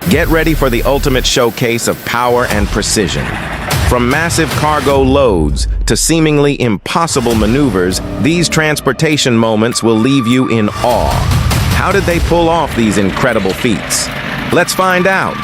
Get ready for the ultimate showcase of power and precision. From massive cargo loads to seemingly impossible maneuvers, these transportation moments will leave you in awe. How did they pull off these incredible feats? Let's find out.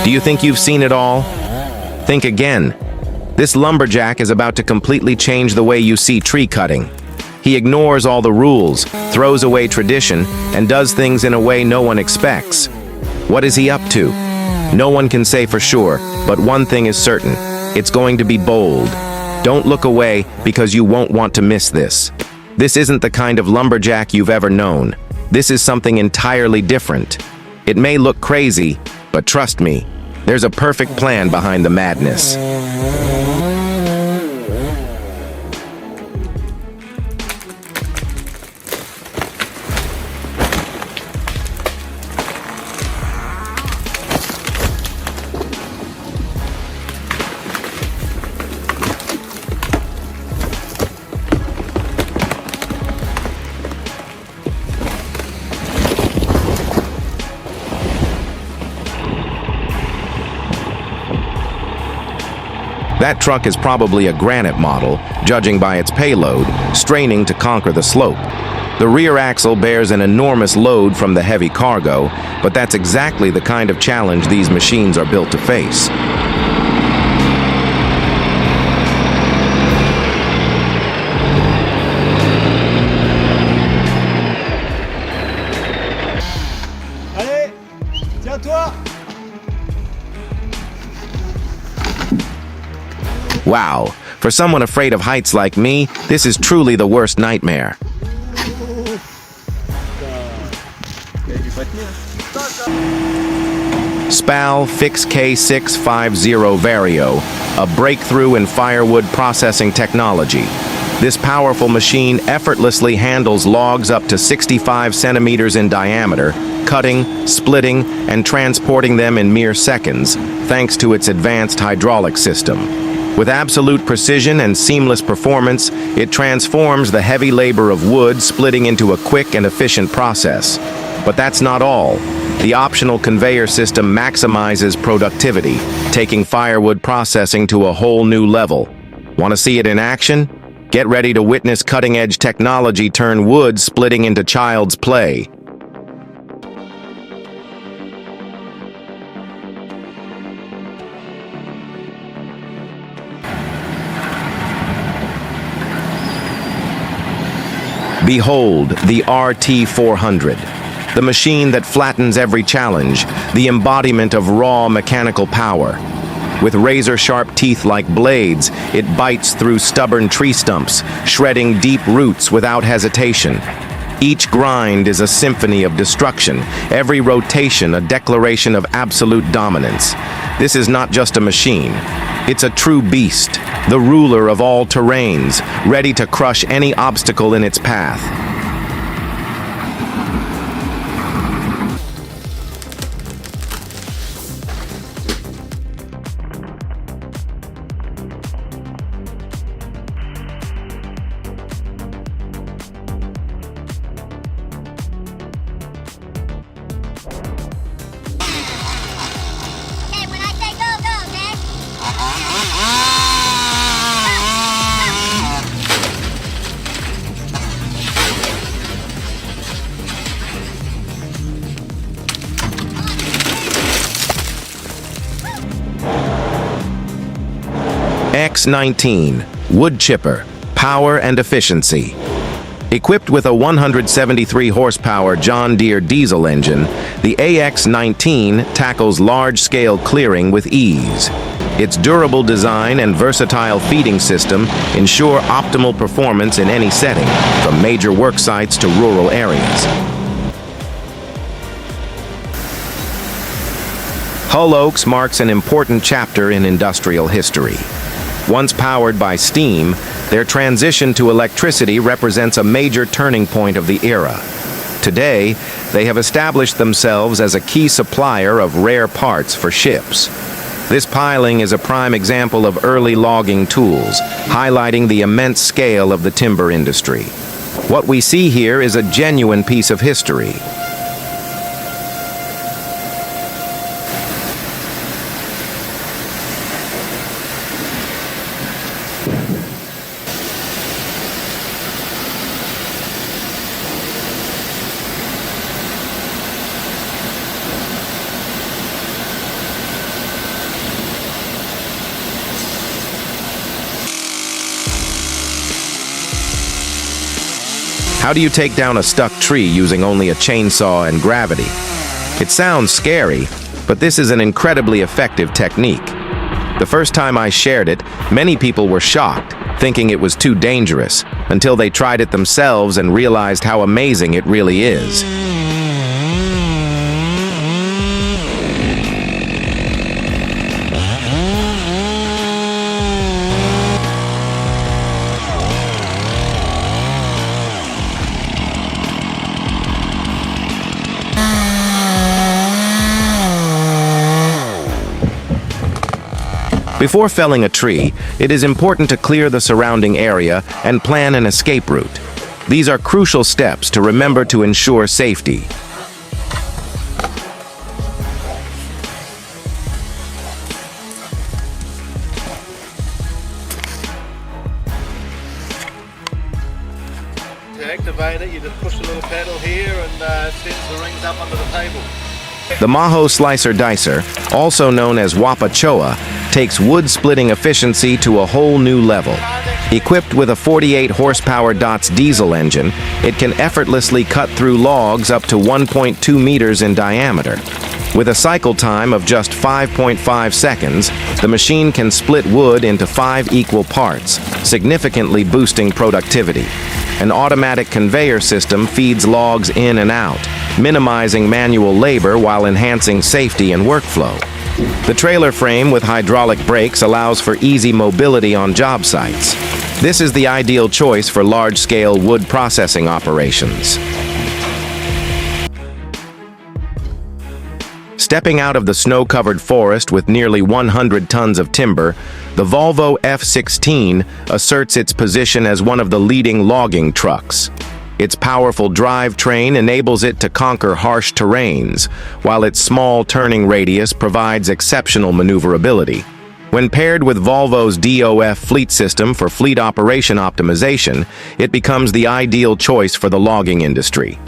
Do you think you've seen it all? Think again. This lumberjack is about to completely change the way you see tree cutting. He ignores all the rules, throws away tradition, and does things in a way no one expects. What is he up to? No one can say for sure, but one thing is certain. It's going to be bold. Don't look away because you won't want to miss this. This isn't the kind of lumberjack you've ever known. This is something entirely different. It may look crazy, but trust me, there's a perfect plan behind the madness. That truck is probably a granite model, judging by its payload, straining to conquer the slope. The rear axle bears an enormous load from the heavy cargo, but that's exactly the kind of challenge these machines are built to face. Allez, tiens-toi! Wow, for someone afraid of heights like me, this is truly the worst nightmare. SPAL Fix K650 Vario, a breakthrough in firewood processing technology. This powerful machine effortlessly handles logs up to 65 centimeters in diameter, cutting, splitting, and transporting them in mere seconds, thanks to its advanced hydraulic system. With absolute precision and seamless performance, it transforms the heavy labor of wood splitting into a quick and efficient process. But that's not all. The optional conveyor system maximizes productivity, taking firewood processing to a whole new level. Want to see it in action? Get ready to witness cutting-edge technology turn wood splitting into child's play. Behold the RT400, the machine that flattens every challenge, the embodiment of raw mechanical power. With razor-sharp teeth like blades, it bites through stubborn tree stumps, shredding deep roots without hesitation. Each grind is a symphony of destruction, every rotation a declaration of absolute dominance. This is not just a machine. It's a true beast, the ruler of all terrains, ready to crush any obstacle in its path. X19, wood chipper, power and efficiency. Equipped with a 173 horsepower John Deere diesel engine, the AX19 tackles large-scale clearing with ease. Its durable design and versatile feeding system ensure optimal performance in any setting, from major work sites to rural areas. Hull Oaks marks an important chapter in industrial history. Once powered by steam, their transition to electricity represents a major turning point of the era. Today, they have established themselves as a key supplier of rare parts for ships. This piling is a prime example of early logging tools, highlighting the immense scale of the timber industry. What we see here is a genuine piece of history. How do you take down a stuck tree using only a chainsaw and gravity? It sounds scary, but this is an incredibly effective technique. The first time I shared it, many people were shocked, thinking it was too dangerous, until they tried it themselves and realized how amazing it really is. Before felling a tree, it is important to clear the surrounding area and plan an escape route. These are crucial steps to remember to ensure safety. To activate it, you just push the little pedal here and sends the rings up under the table. The Maho Slicer Dicer, also known as Wapachoa, takes wood splitting efficiency to a whole new level. Equipped with a 48 horsepower DOTS diesel engine, it can effortlessly cut through logs up to 1.2 meters in diameter. With a cycle time of just 5.5 seconds, the machine can split wood into 5 equal parts, significantly boosting productivity. An automatic conveyor system feeds logs in and out, minimizing manual labor while enhancing safety and workflow. The trailer frame with hydraulic brakes allows for easy mobility on job sites. This is the ideal choice for large-scale wood processing operations. Stepping out of the snow-covered forest with nearly 100 tons of timber, the Volvo F16 asserts its position as one of the leading logging trucks. Its powerful drivetrain enables it to conquer harsh terrains, while its small turning radius provides exceptional maneuverability. When paired with Volvo's DOF fleet system for fleet operation optimization, it becomes the ideal choice for the logging industry.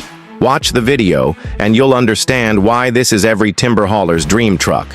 Watch the video, and you'll understand why this is every timber hauler's dream truck.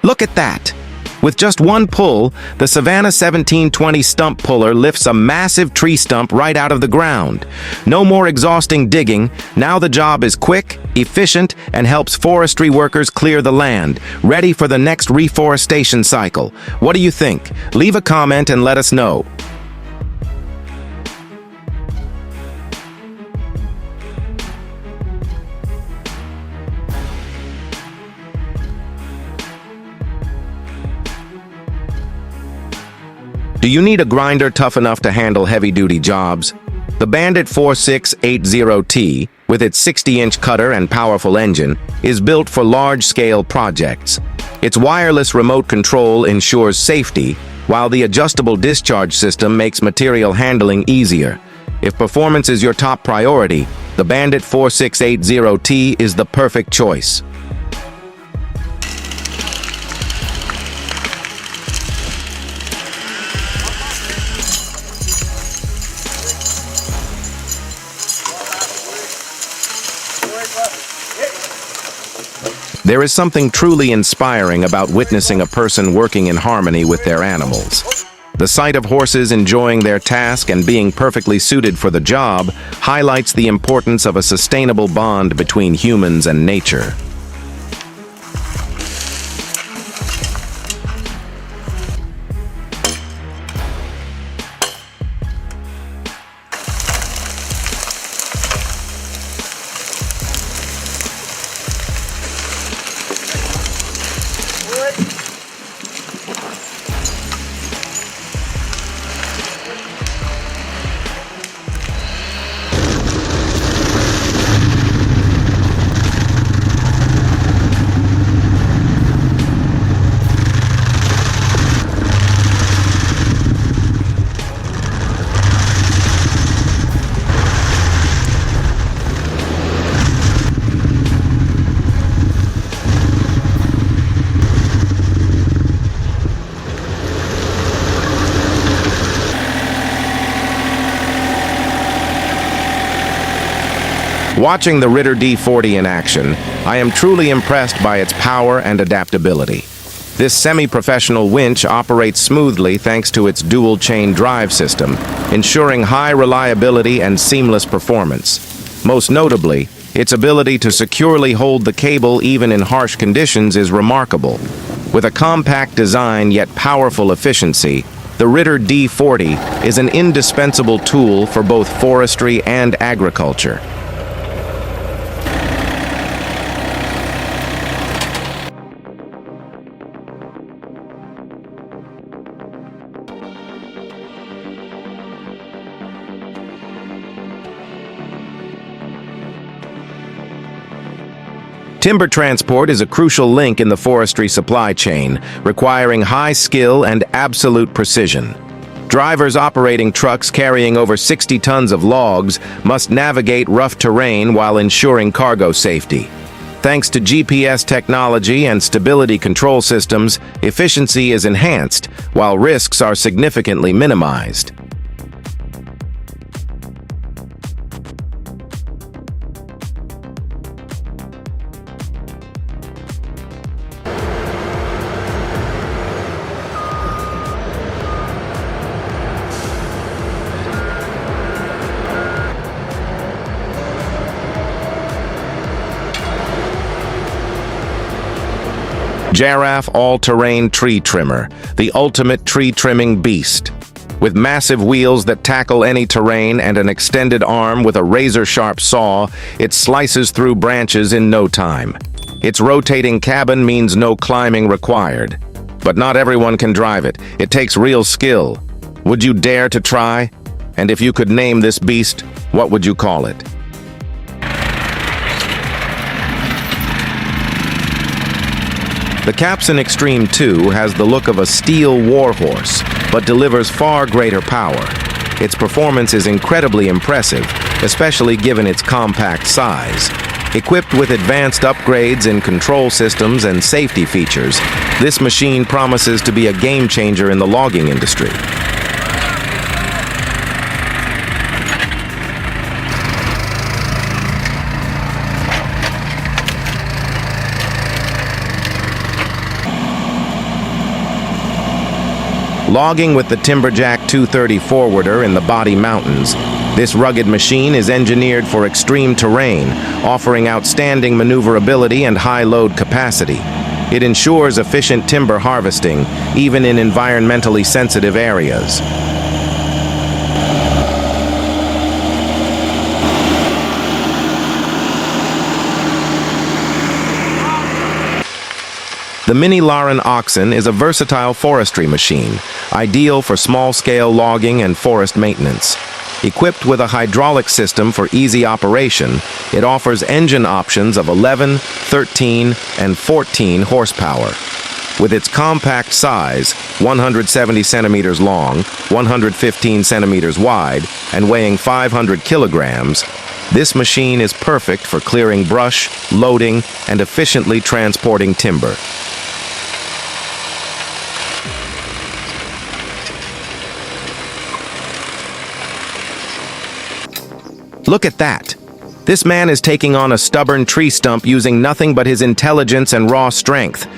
Look at that! With just one pull, the Savannah 1720 stump puller lifts a massive tree stump right out of the ground. No more exhausting digging. Now the job is quick, efficient, and helps forestry workers clear the land, ready for the next reforestation cycle. What do you think? Leave a comment and let us know. Do you need a grinder tough enough to handle heavy-duty jobs? The Bandit 4680T, with its 60-inch cutter and powerful engine, is built for large-scale projects. Its wireless remote control ensures safety, while the adjustable discharge system makes material handling easier. If performance is your top priority, the Bandit 4680T is the perfect choice. There is something truly inspiring about witnessing a person working in harmony with their animals. The sight of horses enjoying their task and being perfectly suited for the job highlights the importance of a sustainable bond between humans and nature. Watching the Ritter D40 in action, I am truly impressed by its power and adaptability. This semi-professional winch operates smoothly thanks to its dual-chain drive system, ensuring high reliability and seamless performance. Most notably, its ability to securely hold the cable even in harsh conditions is remarkable. With a compact design yet powerful efficiency, the Ritter D40 is an indispensable tool for both forestry and agriculture. Timber transport is a crucial link in the forestry supply chain, requiring high skill and absolute precision. Drivers operating trucks carrying over 60 tons of logs must navigate rough terrain while ensuring cargo safety. Thanks to GPS technology and stability control systems, efficiency is enhanced, while risks are significantly minimized. Giraffe All-Terrain Tree Trimmer, the ultimate tree trimming beast. With massive wheels that tackle any terrain and an extended arm with a razor-sharp saw, it slices through branches in no time. Its rotating cabin means no climbing required. But not everyone can drive it. It takes real skill. Would you dare to try? And if you could name this beast, what would you call it? The Capson Extreme 2 has the look of a steel warhorse, but delivers far greater power. Its performance is incredibly impressive, especially given its compact size. Equipped with advanced upgrades in control systems and safety features, this machine promises to be a game-changer in the logging industry. Logging with the Timberjack 230 forwarder in the Body Mountains, this rugged machine is engineered for extreme terrain, offering outstanding maneuverability and high load capacity. It ensures efficient timber harvesting, even in environmentally sensitive areas. The Mini Lauren Oxen is a versatile forestry machine, ideal for small-scale logging and forest maintenance. Equipped with a hydraulic system for easy operation, it offers engine options of 11, 13, and 14 horsepower. With its compact size, 170 centimeters long, 115 centimeters wide, and weighing 500 kilograms, this machine is perfect for clearing brush, loading, and efficiently transporting timber. Look at that! This man is taking on a stubborn tree stump using nothing but his intelligence and raw strength.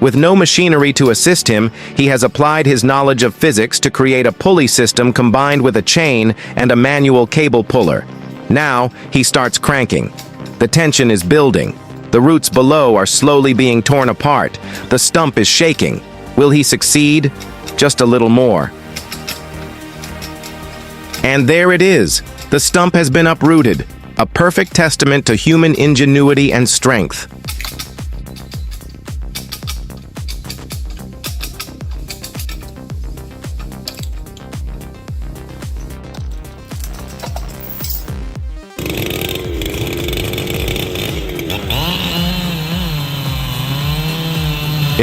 With no machinery to assist him, he has applied his knowledge of physics to create a pulley system combined with a chain and a manual cable puller. Now, he starts cranking. The tension is building. The roots below are slowly being torn apart. The stump is shaking. Will he succeed? Just a little more. And there it is. The stump has been uprooted, a perfect testament to human ingenuity and strength.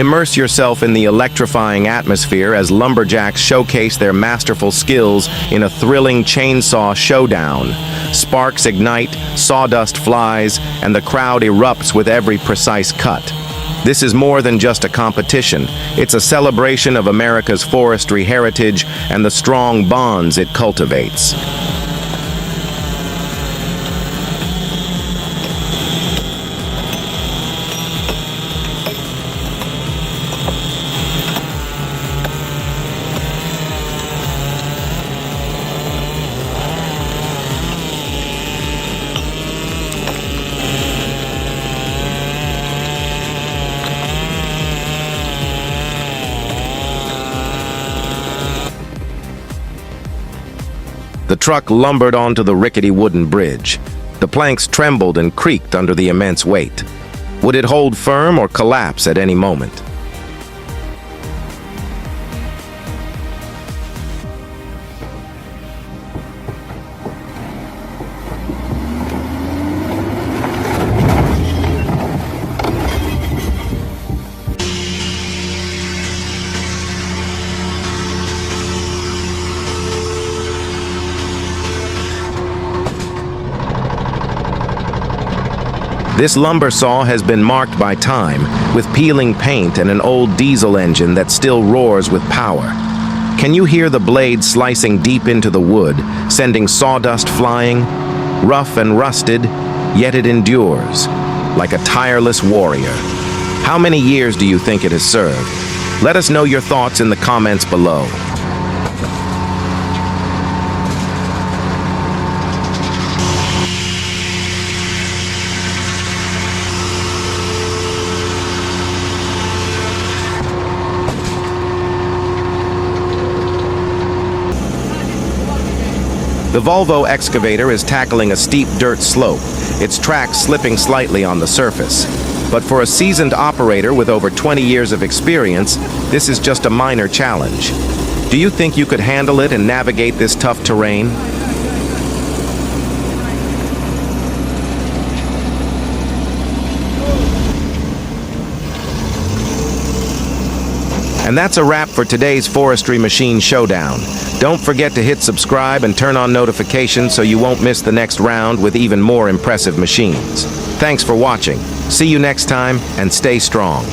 Immerse yourself in the electrifying atmosphere as lumberjacks showcase their masterful skills in a thrilling chainsaw showdown. Sparks ignite, sawdust flies, and the crowd erupts with every precise cut. This is more than just a competition. It's a celebration of America's forestry heritage and the strong bonds it cultivates. truck lumbered onto the rickety wooden bridge. The planks trembled and creaked under the immense weight. Would it hold firm or collapse at any moment? This lumber saw has been marked by time, with peeling paint and an old diesel engine that still roars with power. Can you hear the blade slicing deep into the wood, sending sawdust flying? Rough and rusted, yet it endures, like a tireless warrior. How many years do you think it has served? Let us know your thoughts in the comments below. The Volvo excavator is tackling a steep dirt slope, its track slipping slightly on the surface. But for a seasoned operator with over 20 years of experience, this is just a minor challenge. Do you think you could handle it and navigate this tough terrain? And that's a wrap for today's Forestry Machine Showdown. Don't forget to hit subscribe and turn on notifications so you won't miss the next round with even more impressive machines. Thanks for watching. See you next time, and stay strong.